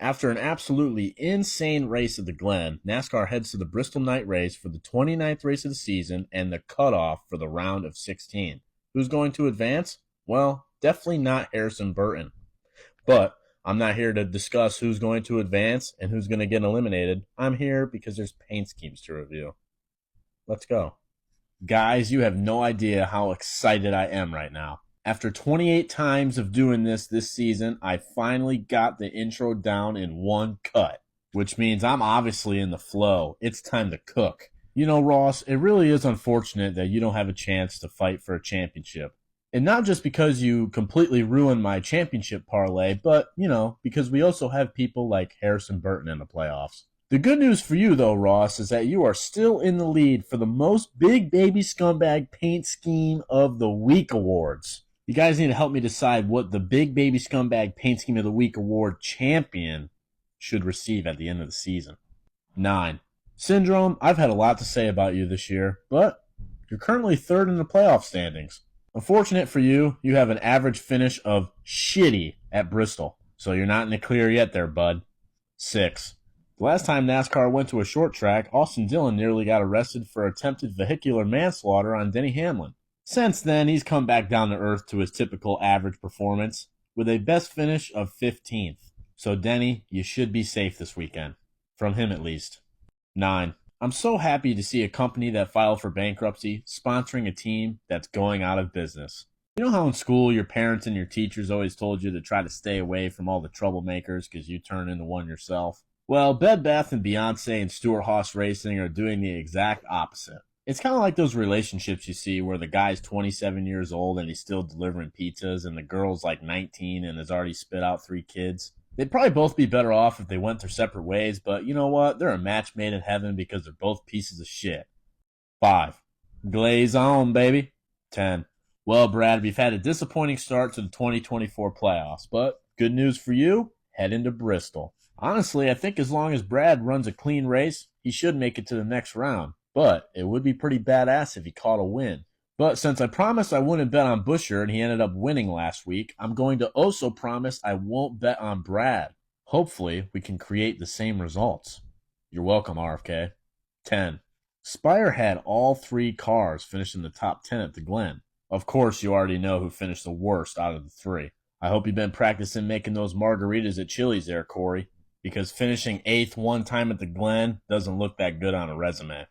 After an absolutely insane race at the Glen, NASCAR heads to the Bristol night race for the 29th race of the season and the cutoff for the round of 16. Who's going to advance? Well, definitely not Harrison Burton. But I'm not here to discuss who's going to advance and who's going to get eliminated. I'm here because there's paint schemes to review. Let's go. Guys, you have no idea how excited I am right now. After 28 times of doing this season, I finally got the intro down in one cut, which means I'm obviously in the flow. It's time to cook. You know, Ross, it really is unfortunate that you don't have a chance to fight for a championship. And not just because you completely ruined my championship parlay, but, because we also have people like Harrison Burton in the playoffs. The good news for you, though, Ross, is that you are still in the lead for the most Big Baby Scumbag Paint Scheme of the Week awards. You guys need to help me decide what the Big Baby Scumbag Paint Scheme of the Week award champion should receive at the end of the season. 9. Syndrome, I've had a lot to say about you this year, but you're currently third in the playoff standings. Unfortunate for you, you have an average finish of shitty at Bristol, so you're not in the clear yet there, bud. 6. The last time NASCAR went to a short track, Austin Dillon nearly got arrested for attempted vehicular manslaughter on Denny Hamlin. Since then, he's come back down to earth to his typical average performance with a best finish of 15th. So, Denny, you should be safe this weekend. From him, at least. 9. I'm so happy to see a company that filed for bankruptcy sponsoring a team that's going out of business. You know how in school your parents and your teachers always told you to try to stay away from all the troublemakers because you turn into one yourself? Well, Bed Bath & Beyonce and Stewart Haas Racing are doing the exact opposite. It's kind of like those relationships you see where the guy's 27 years old and he's still delivering pizzas and the girl's like 19 and has already spit out 3 kids. They'd probably both be better off if they went their separate ways, but you know what? They're a match made in heaven because they're both pieces of shit. 5. Glaze on, baby. 10. Well, Brad, we've had a disappointing start to the 2024 playoffs, but good news for you, head into Bristol. Honestly, I think as long as Brad runs a clean race, he should make it to the next round. But it would be pretty badass if he caught a win. But since I promised I wouldn't bet on Buescher and he ended up winning last week, I'm going to also promise I won't bet on Brad. Hopefully, we can create the same results. You're welcome, RFK. 10. Spire had all 3 cars finish in the top 10 at the Glen. Of course, you already know who finished the worst out of the 3. I hope you've been practicing making those margaritas at Chili's there, Corey, because finishing 8th one time at the Glen doesn't look that good on a resume.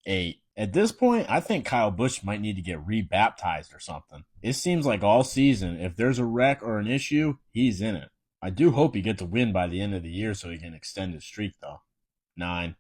8. At this point, I think Kyle Busch might need to get rebaptized or something. It seems like all season, if there's a wreck or an issue, he's in it. I do hope he gets a win by the end of the year so he can extend his streak, though. 9.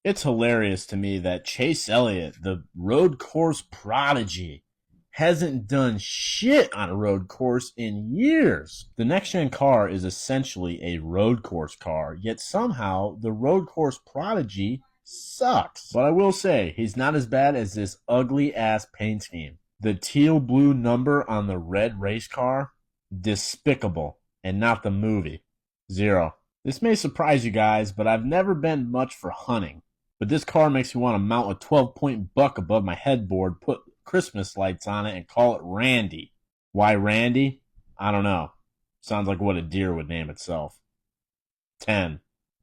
It's hilarious to me that Chase Elliott, the road course prodigy, hasn't done shit on a road course in years. The next-gen car is essentially a road course car, yet somehow the road course prodigy sucks. But I will say, he's not as bad as this ugly-ass paint scheme. The teal-blue number on the red race car? Despicable. And not the movie. 0. This may surprise you guys, but I've never been much for hunting. But this car makes me want to mount a 12-point buck above my headboard, put Christmas lights on it, and call it Randy. Why Randy? I don't know. Sounds like what a deer would name itself. 10.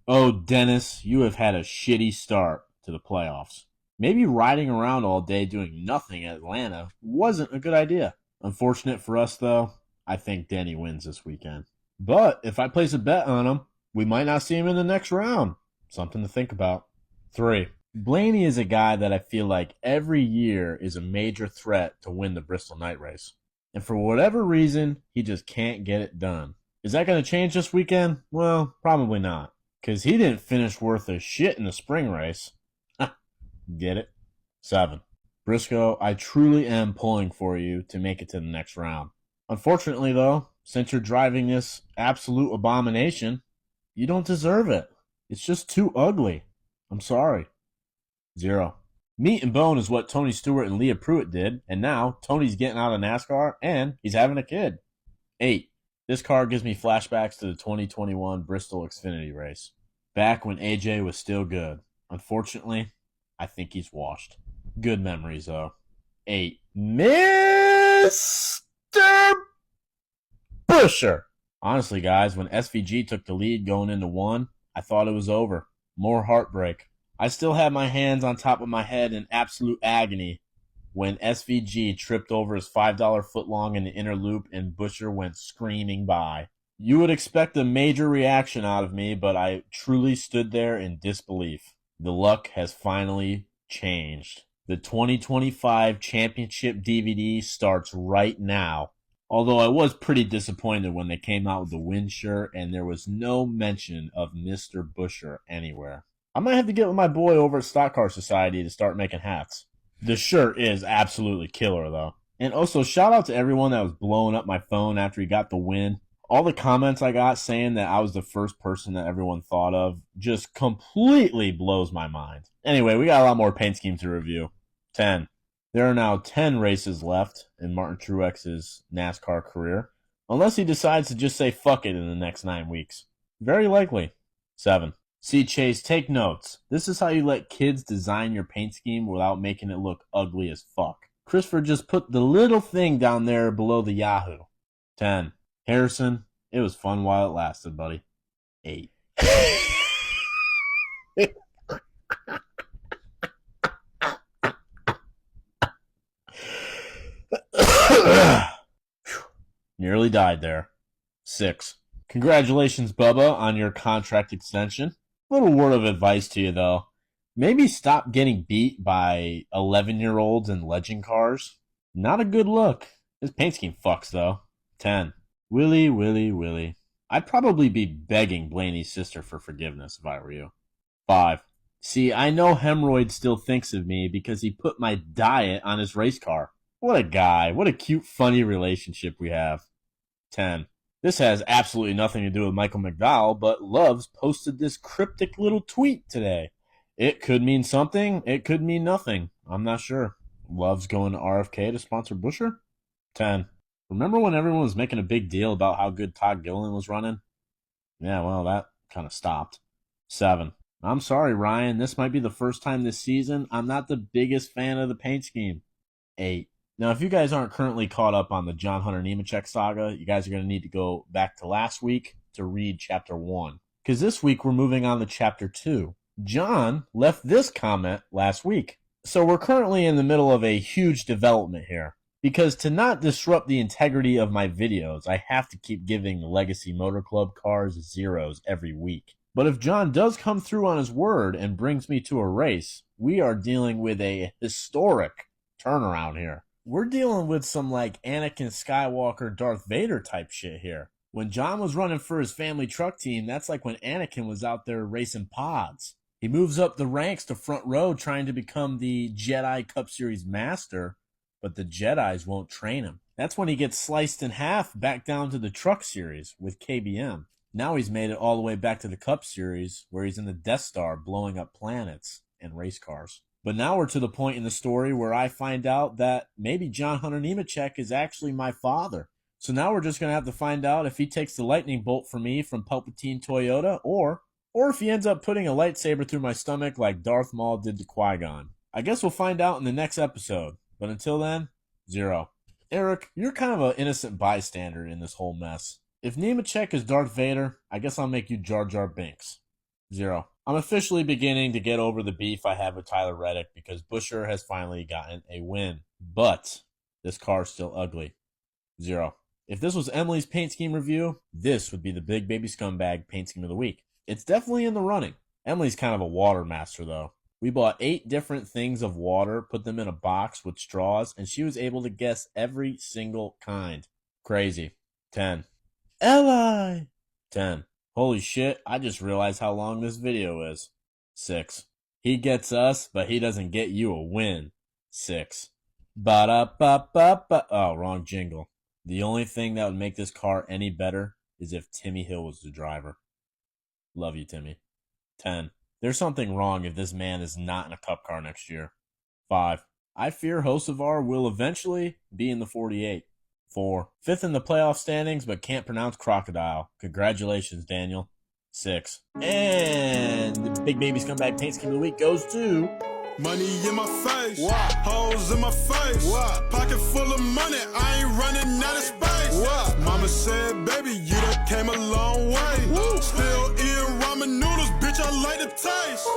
Oh, Dennis, you have had a shitty start to the playoffs. Maybe riding around all day doing nothing at Atlanta wasn't a good idea. Unfortunate for us, though, I think Denny wins this weekend. But if I place a bet on him, we might not see him in the next round. Something to think about. 3. Blaney is a guy that I feel like every year is a major threat to win the Bristol night race. And for whatever reason, he just can't get it done. Is that going to change this weekend? Well, probably not. Because he didn't finish worth a shit in the spring race. Get it? 7. Briscoe, I truly am pulling for you to make it to the next round. Unfortunately, though, since you're driving this absolute abomination, you don't deserve it. It's just too ugly. I'm sorry. 0. Meat and bone is what Tony Stewart and Leah Pruitt did, and now Tony's getting out of NASCAR, and he's having a kid. 8. This car gives me flashbacks to the 2021 Bristol Xfinity race. Back when AJ was still good. Unfortunately, I think he's washed. Good memories, though. 8. Mr. Buescher. Honestly, guys, when SVG took the lead going into 1, I thought it was over. More heartbreak. I still had my hands on top of my head in absolute agony when SVG tripped over his $5 footlong in the inner loop and Buscher went screaming by. You would expect a major reaction out of me, but I truly stood there in disbelief. The luck has finally changed. The 2025 championship DVD starts right now. Although I was pretty disappointed when they came out with the win shirt and there was no mention of Mr. Buscher anywhere. I might have to get with my boy over at Stock Car Society to start making hats. The shirt is absolutely killer though. And also shout out to everyone that was blowing up my phone after he got the win. All the comments I got saying that I was the first person that everyone thought of just completely blows my mind. Anyway, we got a lot more paint schemes to review. 10. There are now 10 races left in Martin Truex's NASCAR career, unless he decides to just say fuck it in the next 9 weeks. Very likely. 7. See, Chase, take notes. This is how you let kids design your paint scheme without making it look ugly as fuck. Christopher just put the little thing down there below the Yahoo. 10. Harrison, it was fun while it lasted, buddy. 8. Nearly died there. 6. Congratulations, Bubba, on your contract extension. Little word of advice to you, though. Maybe stop getting beat by 11-year-olds in legend cars. Not a good look. This paint scheme fucks, though. 10. Willie. I'd probably be begging Blaney's sister for forgiveness if I were you. 5. See, I know Hemorrhoid still thinks of me because he put my diet on his race car. What a guy. What a cute, funny relationship we have. 10. This has absolutely nothing to do with Michael McDowell, but Loves posted this cryptic little tweet today. It could mean something. It could mean nothing. I'm not sure. Loves going to RFK to sponsor Buscher? 10. Remember when everyone was making a big deal about how good Todd Gilliland was running? Yeah, well, that kind of stopped. 7. I'm sorry, Ryan. This might be the first time this season I'm not the biggest fan of the paint scheme. 8. Now, if you guys aren't currently caught up on the John Hunter Nemechek saga, you guys are going to need to go back to last week to read Chapter 1. Because this week we're moving on to Chapter 2. John left this comment last week. So we're currently in the middle of a huge development here. Because to not disrupt the integrity of my videos, I have to keep giving the Legacy Motor Club cars zeros every week. But if John does come through on his word and brings me to a race, we are dealing with a historic turnaround here. We're dealing with some like Anakin Skywalker, Darth Vader type shit here. When John was running for his family truck team, that's like when Anakin was out there racing pods. He moves up the ranks to front row trying to become the Jedi Cup Series master, but the Jedis won't train him. That's when he gets sliced in half back down to the Truck Series with KBM. Now he's made it all the way back to the Cup Series where he's in the Death Star blowing up planets and race cars. But now we're to the point in the story where I find out that maybe John Hunter Nemechek is actually my father. So now we're just going to have to find out if he takes the lightning bolt for me from Palpatine Toyota or if he ends up putting a lightsaber through my stomach like Darth Maul did to Qui-Gon. I guess we'll find out in the next episode. But until then, 0. Eric, you're kind of an innocent bystander in this whole mess. If Nemechek is Darth Vader, I guess I'll make you Jar Jar Binks. 0. I'm officially beginning to get over the beef I have with Tyler Reddick because Buscher has finally gotten a win. But this car's still ugly. 0. If this was Emily's paint scheme review, this would be the Big Baby Scumbag paint scheme of the week. It's definitely in the running. Emily's kind of a water master, though. We bought 8 different things of water, put them in a box with straws, and she was able to guess every single kind. Crazy. 10. Eli! 10. Holy shit, I just realized how long this video is. 6. He gets us, but he doesn't get you a win. 6. Ba-da-ba-ba-ba. Oh, wrong jingle. The only thing that would make this car any better is if Timmy Hill was the driver. Love you, Timmy. 10. There's something wrong if this man is not in a cup car next year. 5. I fear Hocevar will eventually be in the 48. 4. 5th in the playoff standings, but can't pronounce crocodile. Congratulations, Daniel. 6. And the Big Baby Scumbag paint scheme of the week goes to... Money in my face, what? Hoes in my face, what? Pocket full of money, I ain't running out of space, what? Mama said, baby, you the cat long way. Still eating ramen noodles, bitch, I like the taste.